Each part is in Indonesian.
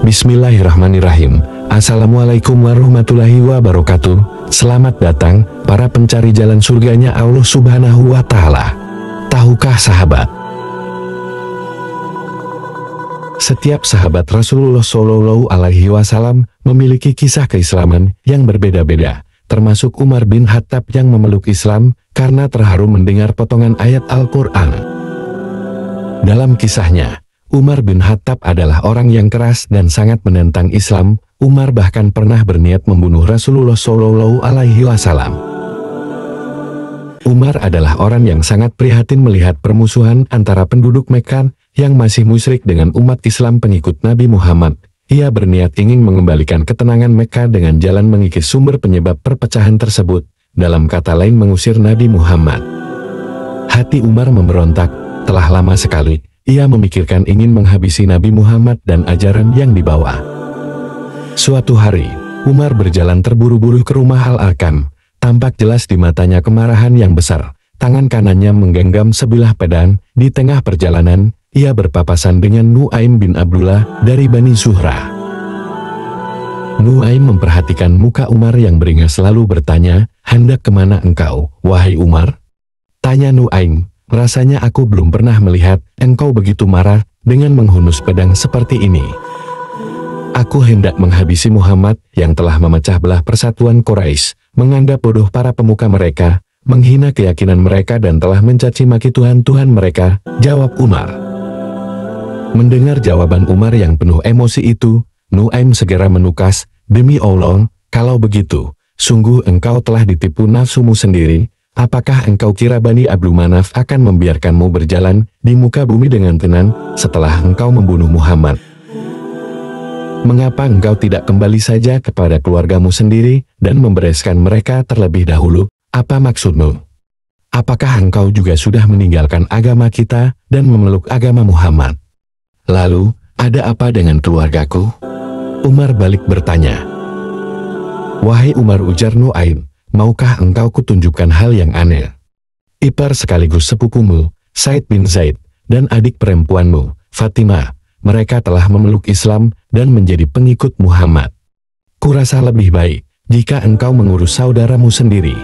Bismillahirrahmanirrahim. Assalamualaikum warahmatullahi wabarakatuh. Selamat datang, para pencari jalan surganya Allah Subhanahu wa Ta'ala. Tahukah sahabat? Setiap sahabat Rasulullah Shallallahu Alaihi Wasallam memiliki kisah keislaman yang berbeda-beda, termasuk Umar bin Khattab yang memeluk Islam karena terharu mendengar potongan ayat Al-Quran. Dalam kisahnya, Umar bin Khattab adalah orang yang keras dan sangat menentang Islam. Umar bahkan pernah berniat membunuh Rasulullah Shallallahu Alaihi Wasallam. Umar adalah orang yang sangat prihatin melihat permusuhan antara penduduk Mekah yang masih musyrik dengan umat Islam pengikut Nabi Muhammad. Ia berniat ingin mengembalikan ketenangan Mekah dengan jalan mengikis sumber penyebab perpecahan tersebut, dalam kata lain mengusir Nabi Muhammad. Hati Umar memberontak. Telah lama sekali ia memikirkan ingin menghabisi Nabi Muhammad dan ajaran yang dibawa. Suatu hari, Umar berjalan terburu-buru ke rumah Al-Arkam. Tampak jelas di matanya kemarahan yang besar. Tangan kanannya menggenggam sebilah pedang. Di tengah perjalanan, ia berpapasan dengan Nuaim bin Abdullah dari Bani Zuhra. Nuaim memperhatikan muka Umar yang beringas lalu bertanya, "Hendak kemana engkau, wahai Umar?" Tanya Nuaim. "Rasanya aku belum pernah melihat engkau begitu marah dengan menghunus pedang seperti ini." "Aku hendak menghabisi Muhammad yang telah memecah belah persatuan Quraisy, menganggap bodoh para pemuka mereka, menghina keyakinan mereka dan telah mencaci maki Tuhan-Tuhan mereka," jawab Umar. Mendengar jawaban Umar yang penuh emosi itu, Nuaim segera menukas, "Demi Allah, kalau begitu, sungguh engkau telah ditipu nafsumu sendiri. Apakah engkau kira Bani Abdul Manaf akan membiarkanmu berjalan di muka bumi dengan tenang setelah engkau membunuh Muhammad? Mengapa engkau tidak kembali saja kepada keluargamu sendiri dan membereskan mereka terlebih dahulu? Apa maksudmu? Apakah engkau juga sudah meninggalkan agama kita dan memeluk agama Muhammad? Lalu, ada apa dengan keluargaku?" Umar balik bertanya. "Wahai Umar," ujar Nuaim, "maukah engkau kutunjukkan hal yang aneh? Ipar sekaligus sepupumu, Said bin Zaid, dan adik perempuanmu, Fatimah, mereka telah memeluk Islam dan menjadi pengikut Muhammad. Kurasa lebih baik jika engkau mengurus saudaramu sendiri."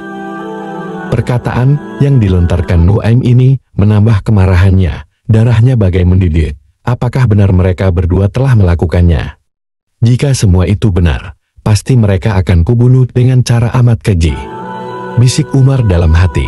Perkataan yang dilontarkan Nuaim ini menambah kemarahannya. Darahnya bagai mendidih. Apakah benar mereka berdua telah melakukannya? Jika semua itu benar, pasti mereka akan kubunuh dengan cara amat keji, bisik Umar dalam hati.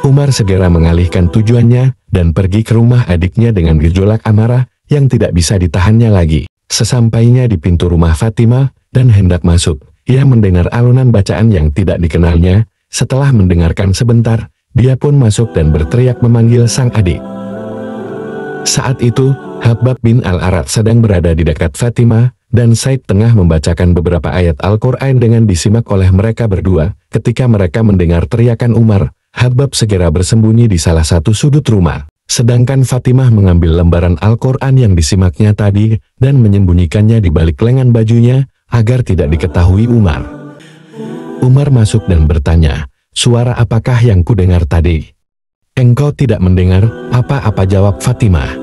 Umar segera mengalihkan tujuannya dan pergi ke rumah adiknya dengan gejolak amarah yang tidak bisa ditahannya lagi. Sesampainya di pintu rumah Fatimah dan hendak masuk, ia mendengar alunan bacaan yang tidak dikenalnya. Setelah mendengarkan sebentar, dia pun masuk dan berteriak memanggil sang adik. Saat itu, Habab bin Al-Arat sedang berada di dekat Fatimah, dan Said tengah membacakan beberapa ayat Al-Quran dengan disimak oleh mereka berdua. Ketika mereka mendengar teriakan Umar, Habab segera bersembunyi di salah satu sudut rumah. Sedangkan Fatimah mengambil lembaran Al-Quran yang disimaknya tadi, dan menyembunyikannya di balik lengan bajunya, agar tidak diketahui Umar. Umar masuk dan bertanya, "Suara apakah yang kudengar tadi?" "Engkau tidak mendengar apa-apa," jawab Fatimah.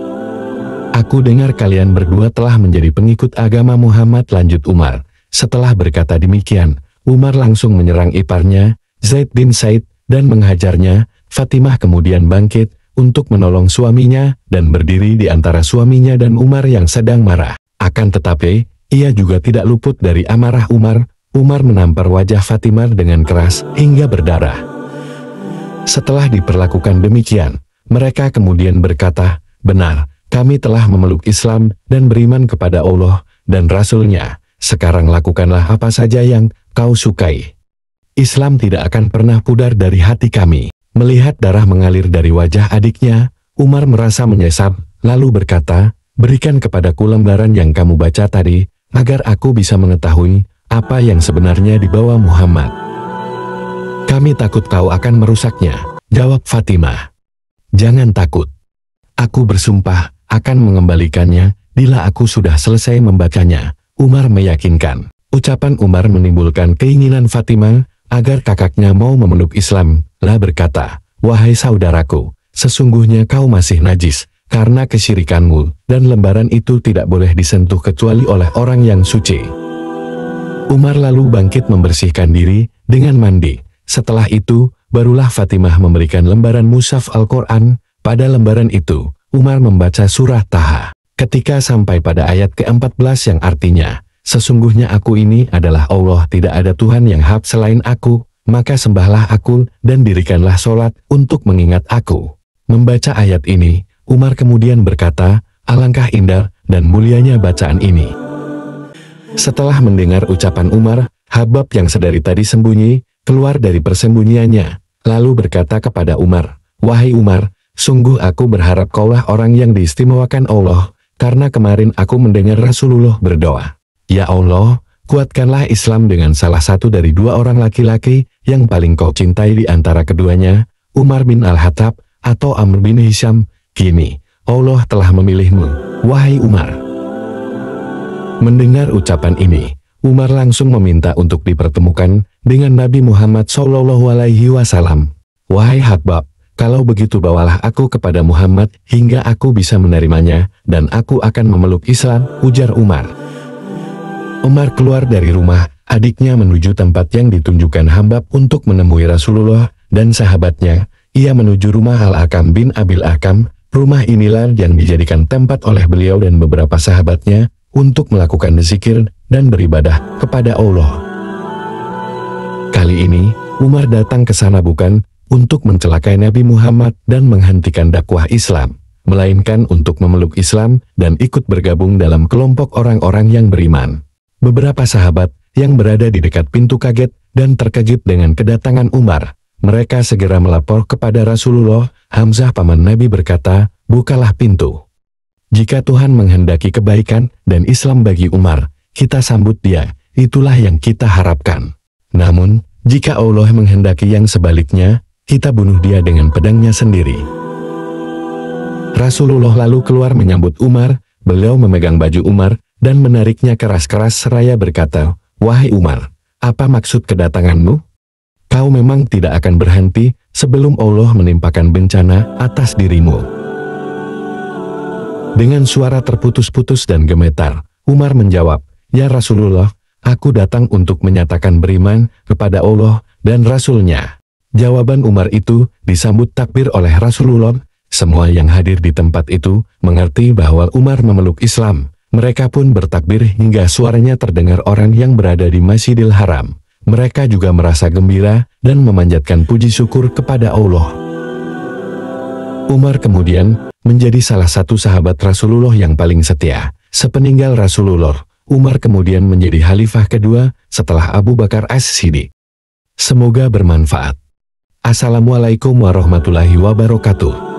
"Aku dengar kalian berdua telah menjadi pengikut agama Muhammad," lanjut Umar. Setelah berkata demikian, Umar langsung menyerang iparnya, Zaid bin Said, dan menghajarnya. Fatimah kemudian bangkit untuk menolong suaminya dan berdiri di antara suaminya dan Umar yang sedang marah. Akan tetapi, ia juga tidak luput dari amarah Umar. Umar menampar wajah Fatimah dengan keras hingga berdarah. Setelah diperlakukan demikian, mereka kemudian berkata, "Benar, kami telah memeluk Islam dan beriman kepada Allah dan Rasul-Nya. Sekarang lakukanlah apa saja yang kau sukai. Islam tidak akan pernah pudar dari hati kami." Melihat darah mengalir dari wajah adiknya, Umar merasa menyesal, lalu berkata, "Berikan kepadaku lembaran yang kamu baca tadi, agar aku bisa mengetahui apa yang sebenarnya dibawa Muhammad." "Kami takut kau akan merusaknya," jawab Fatimah. "Jangan takut. Aku bersumpah akan mengembalikannya bila aku sudah selesai membacanya," Umar meyakinkan. Ucapan Umar menimbulkan keinginan Fatimah agar kakaknya mau memeluk Islam. Lah berkata, "Wahai saudaraku, sesungguhnya kau masih najis, karena kesyirikanmu, dan lembaran itu tidak boleh disentuh kecuali oleh orang yang suci. Umar lalu bangkit membersihkan diri dengan mandi. Setelah itu, barulah Fatimah memberikan lembaran mushaf Al-Quran. Pada lembaran itu, Umar membaca surah Taha. Ketika sampai pada ayat ke-14 yang artinya, sesungguhnya aku ini adalah Allah, tidak ada Tuhan yang hak selain aku, maka sembahlah aku dan dirikanlah sholat untuk mengingat aku. Membaca ayat ini, Umar kemudian berkata, alangkah indah dan mulianya bacaan ini. Setelah mendengar ucapan Umar, Habab yang sedari tadi sembunyi, keluar dari persembunyiannya, lalu berkata kepada Umar, wahai Umar, sungguh aku berharap kaulah orang yang diistimewakan Allah, karena kemarin aku mendengar Rasulullah berdoa. Ya Allah, kuatkanlah Islam dengan salah satu dari dua orang laki-laki yang paling kau cintai di antara keduanya, Umar bin Al-Khattab atau Amr bin Hisham. Kini, Allah telah memilihmu, wahai Umar. Mendengar ucapan ini, Umar langsung meminta untuk dipertemukan dengan Nabi Muhammad SAW. Wahai Habab, kalau begitu bawalah aku kepada Muhammad hingga aku bisa menerimanya, dan aku akan memeluk Islam, ujar Umar. Umar keluar dari rumah adiknya menuju tempat yang ditunjukkan Habab untuk menemui Rasulullah dan sahabatnya. Ia menuju rumah Al-Akam bin Abil Akam. Rumah inilah yang dijadikan tempat oleh beliau dan beberapa sahabatnya untuk melakukan zikir dan beribadah kepada Allah. Kali ini, Umar datang ke sana bukan untuk mencelakai Nabi Muhammad dan menghentikan dakwah Islam, melainkan untuk memeluk Islam dan ikut bergabung dalam kelompok orang-orang yang beriman. Beberapa sahabat yang berada di dekat pintu kaget dan terkejut dengan kedatangan Umar. Mereka segera melapor kepada Rasulullah. Hamzah paman Nabi berkata, bukalah pintu. Jika Tuhan menghendaki kebaikan dan Islam bagi Umar, kita sambut dia, itulah yang kita harapkan. Namun, jika Allah menghendaki yang sebaliknya, kita bunuh dia dengan pedangnya sendiri. Rasulullah lalu keluar menyambut Umar. Beliau memegang baju Umar dan menariknya keras-keras seraya berkata, wahai Umar, apa maksud kedatanganmu? Kau memang tidak akan berhenti sebelum Allah menimpakan bencana atas dirimu. Dengan suara terputus-putus dan gemetar, Umar menjawab, ya Rasulullah, aku datang untuk menyatakan beriman kepada Allah dan Rasul-Nya. Jawaban Umar itu disambut takbir oleh Rasulullah. Semua yang hadir di tempat itu mengerti bahwa Umar memeluk Islam. Mereka pun bertakbir hingga suaranya terdengar orang yang berada di Masjidil Haram. Mereka juga merasa gembira dan memanjatkan puji syukur kepada Allah. Umar kemudian menjadi salah satu sahabat Rasulullah yang paling setia. Sepeninggal Rasulullah, Umar kemudian menjadi khalifah kedua setelah Abu Bakar As-Siddiq. Semoga bermanfaat. Assalamualaikum warahmatullahi wabarakatuh.